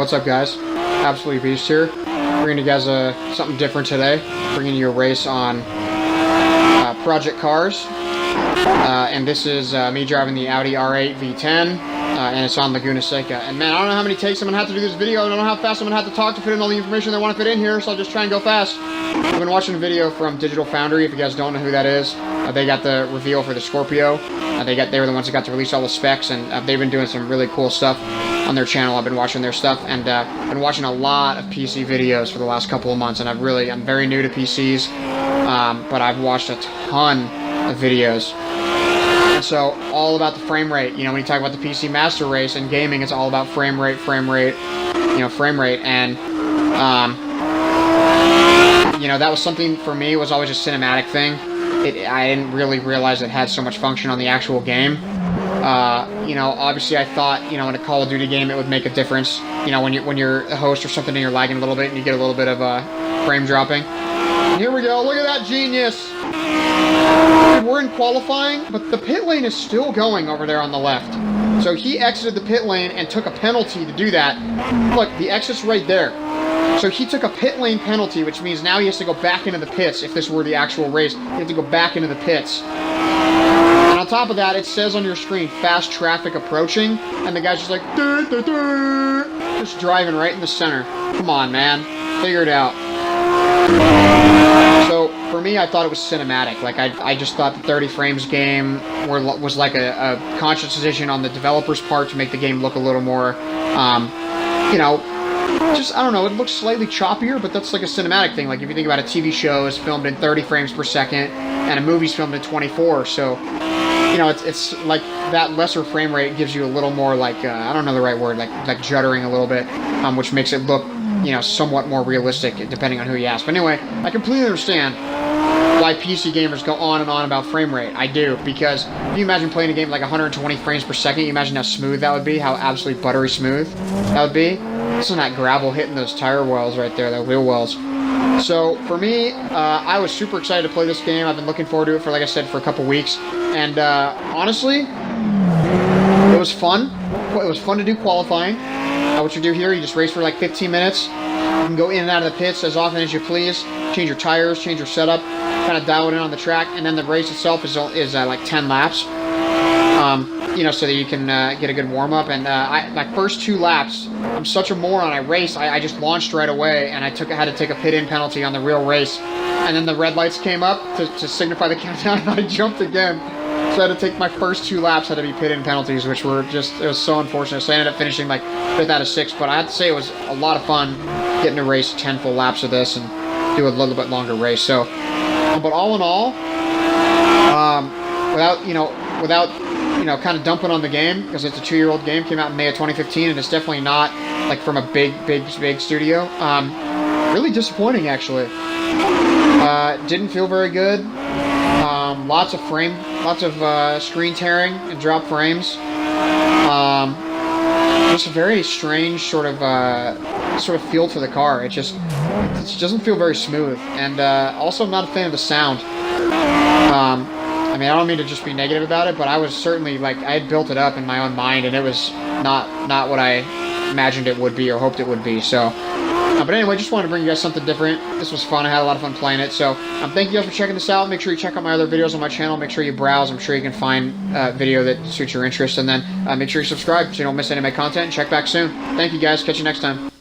what's up guys? Absolutely Beast here. Bringing you guys something different today. Bringing you a race on Project Cars. And this is me driving the Audi R8 V10. And it's on Laguna Seca. And man, I don't know how many takes I'm going to have to do this video. I don't know how fast I'm going to have to talk to fit in all the information they want to fit in here, so I'll just try and go fast. I've been watching a video from Digital Foundry. If you guys don't know who that is, they got the reveal for the Scorpio. They were the ones that got to release all the specs, and they've been doing some really cool stuff on their channel. I've been watching their stuff, and been watching a lot of PC videos for the last couple of months, and I'm very new to PCs, but I've watched a ton of videos. And so, all about the frame rate. You know, when you talk about the PC Master Race and gaming, it's all about frame rate, and you know, that was something for me, was always a cinematic thing. I didn't really realize it had so much function on the actual game. You know, obviously I thought, you know, in a Call of Duty game it would make a difference. You know, when you're a host or something and you're lagging a little bit and you get a little bit of frame dropping. And here we go, look at that genius! Dude, we're in qualifying, but the pit lane is still going over there on the left. So he exited the pit lane and took a penalty to do that. Look, the exit's right there. So he took a pit lane penalty, which means now he has to go back into the pits. If this were the actual race, you have to go back into the pits. And on top of that, it says on your screen, fast traffic approaching, and the guy's just like, dur, dur, dur, just driving right in the center. Come on, man. Figure it out. So, for me, I thought it was cinematic. Like, I just thought the 30 frames game was like a conscious decision on the developer's part to make the game look a little more, you know, just, I don't know, it looks slightly choppier, but that's like a cinematic thing. Like, if you think about a TV show is filmed in 30 frames per second, and a movie's filmed in 24, so, you know, it's like that lesser frame rate gives you a little more, like, I don't know the right word, like juddering a little bit, which makes it look, you know, somewhat more realistic, depending on who you ask. But anyway, I completely understand why PC gamers go on and on about frame rate. I do, because if you imagine playing a game like 120 frames per second, you imagine how smooth that would be, how absolutely buttery smooth that would be. This is not gravel hitting those tire wells right there, the wheel wells. So, for me, I was super excited to play this game. I've been looking forward to it for, like I said, for a couple weeks. And, honestly, it was fun. It was fun to do qualifying. What you do here, you just race for like 15 minutes. You can go in and out of the pits as often as you please. Change your tires, change your setup, kind of dial it in on the track. And then the race itself is like 10 laps. You know, so that you can get a good warm-up. And my first 2 laps, I'm such a moron. I just launched right away, and I had to take a pit-in penalty on the real race. And then the red lights came up to signify the countdown, and I jumped again. So I had to take my first 2 laps, had to be pit-in penalties, which were just, it was so unfortunate. So I ended up finishing like 5th out of 6, but I have to say it was a lot of fun getting to race 10 full laps of this and do a little bit longer race. So, but all in all, without kind of dumping on the game, because it's a 2-year-old game, came out in May of 2015, and it's definitely not like from a big studio. Really disappointing, actually. Didn't feel very good. Lots of screen tearing and drop frames. Just a very strange sort of feel to the car. It just doesn't feel very smooth. And also, I'm not a fan of the sound. I mean, I don't mean to just be negative about it, but I was certainly, like, I had built it up in my own mind, and it was not what I imagined it would be or hoped it would be. So, but anyway, just wanted to bring you guys something different. This was fun. I had a lot of fun playing it. So, thank you guys for checking this out. Make sure you check out my other videos on my channel. Make sure you browse. I'm sure you can find a video that suits your interest. And then make sure you subscribe so you don't miss any of my content. And check back soon. Thank you guys. Catch you next time.